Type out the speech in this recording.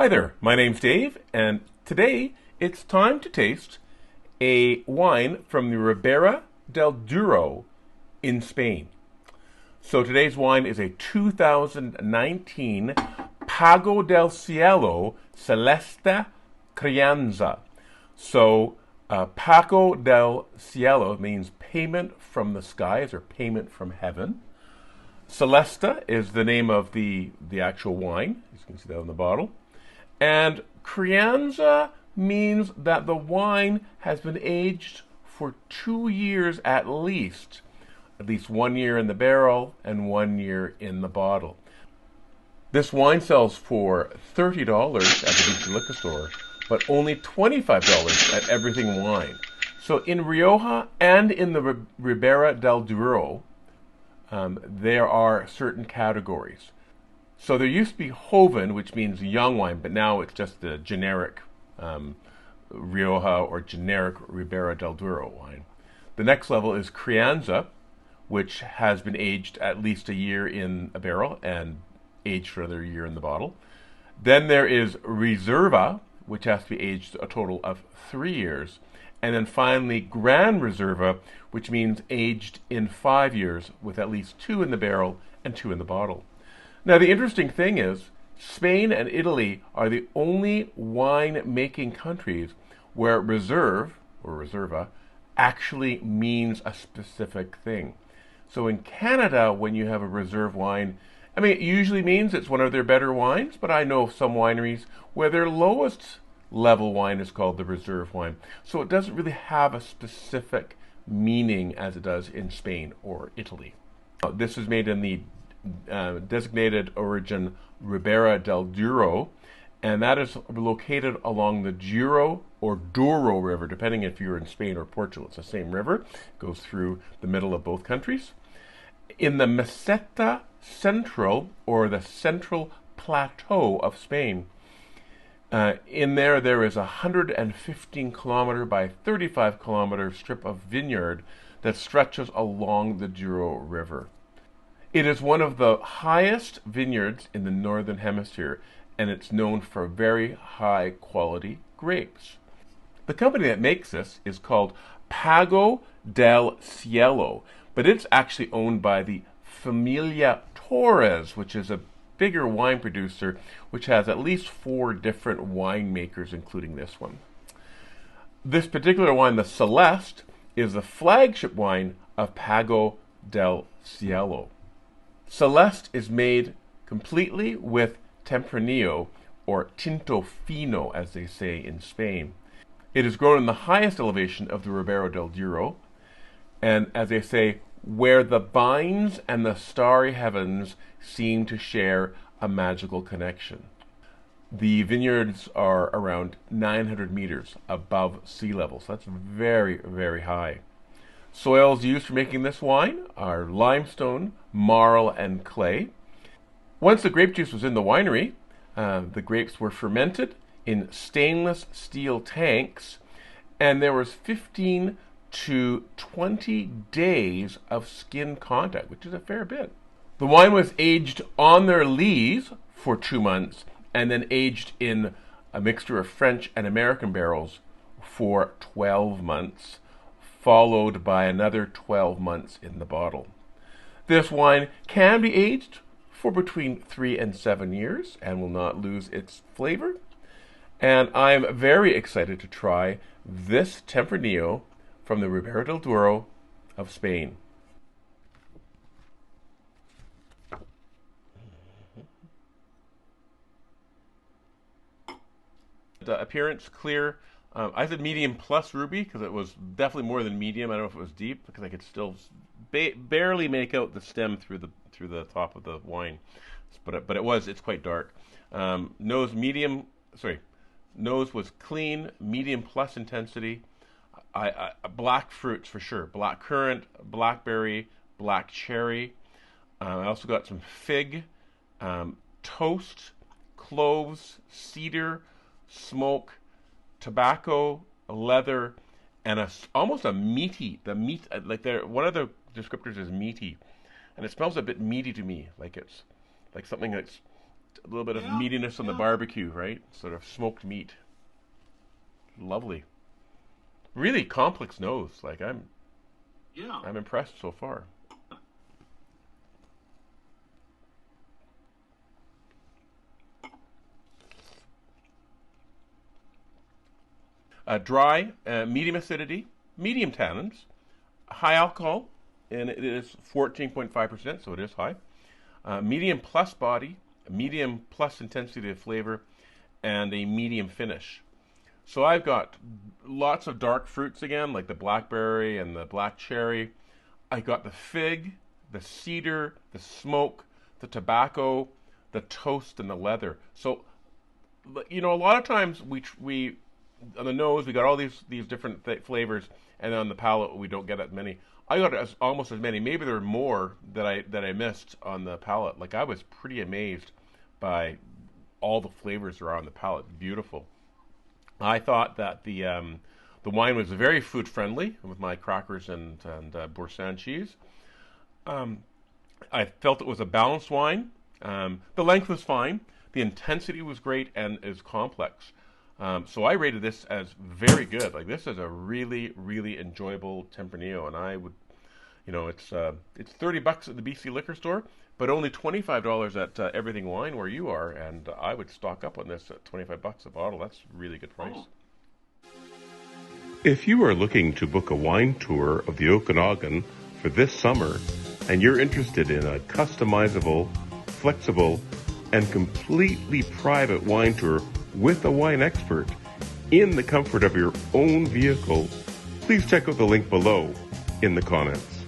there, my name's Dave, and today it's time to taste a wine from the Ribera del Duero in Spain. So today's wine is a 2019 Pago del Cielo Celeste Crianza. So Pago del Cielo means payment from the skies or payment from heaven. Celeste is the name of the actual wine. You can see that on the bottle. And Crianza means that the wine has been aged for 2 years at least 1 year in the barrel and 1 year in the bottle. This wine sells for $30 at the Beach Liquor Store, but only $25 at Everything Wine. So in Rioja and in the Ribera del Duero, there are certain categories. So there used to be Joven, which means young wine, but now it's just the generic Rioja or generic Ribera del Duero wine. The next level is Crianza, which has been aged at least a year in a barrel and aged for another year in the bottle. Then there is Reserva, which has to be aged a total of 3 years. And then finally, Gran Reserva, which means aged in 5 years with at least 2 in the barrel and 2 in the bottle. Now, the interesting thing is, Spain and Italy are the only wine-making countries where reserve, or reserva, actually means a specific thing. So in Canada, when you have a reserve wine, it usually means it's one of their better wines, but I know of some wineries where their lowest level wine is called the reserve wine. So it doesn't really have a specific meaning as it does in Spain or Italy. This is made in the designated origin Ribera del Duero, and that is located along the Duero or Douro River, depending if you're in Spain or Portugal. It's the same river. It goes through the middle of both countries. In the Meseta Central, or the Central Plateau of Spain, in there is a 115 kilometer by 35 kilometer strip of vineyard that stretches along the Douro River. It is one of the highest vineyards in the Northern Hemisphere, and it's known for very high quality grapes. The company that makes this is called Pago del Cielo, but it's actually owned by the Familia Torres, which is a bigger wine producer, which has at least 4 different winemakers, including this one. This particular wine, the Celeste, is the flagship wine of Pago del Cielo. Celeste is made completely with Tempranillo, or Tinto Fino, as they say in Spain. It is grown in the highest elevation of the Ribera del Duero, and as they say, where the vines and the starry heavens seem to share a magical connection. The vineyards are around 900 meters above sea level, so that's very, very high. Soils used for making this wine are limestone, marl, and clay. Once the grape juice was in the winery, the grapes were fermented in stainless steel tanks, and there was 15 to 20 days of skin contact, which is a fair bit. The wine was aged on their lees for 2 months, and then aged in a mixture of French and American barrels for 12 months, followed by another 12 months in the bottle. This wine can be aged for between 3 and 7 years and will not lose its flavor. And I'm very excited to try this Tempranillo from the Ribera del Duero of Spain. The appearance, clear. I said medium plus ruby because it was definitely more than medium. I don't know if it was deep because I could still barely make out the stem through the top of the wine, but it's quite dark. Nose was clean, medium plus intensity. Black fruits for sure. Black currant, blackberry, black cherry. I also got some fig, toast, cloves, cedar, smoke, tobacco, leather, and almost a meaty. One of the descriptors is meaty, and it smells a bit meaty to me, like it's like something that's A little bit of Yeah, meatiness on the yeah, barbecue, right? Sort of smoked meat. Lovely. Really complex nose. Like yeah. I'm impressed so far. Dry, medium acidity, medium tannins, high alcohol, and it is 14.5%, so it is high. Medium plus body, medium plus intensity of flavor, and a medium finish. So I've got lots of dark fruits again, like the blackberry and the black cherry. I got the fig, the cedar, the smoke, the tobacco, the toast, and the leather. So, a lot of times we on the nose we got all these different flavors, and on the palate we don't get that many. I got almost as many. Maybe there were more that I missed on the palate. Like I was pretty amazed by all the flavors that are on the palate. Beautiful. I thought that the wine was very food friendly with my crackers and Boursin cheese. Um, I felt it was a balanced wine. The length was fine. The intensity was great and is complex. So I rated this as very good. Like this is a really, really enjoyable Tempranillo, and I would, it's $30 at the BC liquor store, but only $25 at Everything Wine where you are, and I would stock up on this at $25 a bottle. That's a really good price. Oh, If you are looking to book a wine tour of the Okanagan for this summer, and you're interested in a customizable, flexible, and completely private wine tour with a wine expert in the comfort of your own vehicle, please check out the link below in the comments.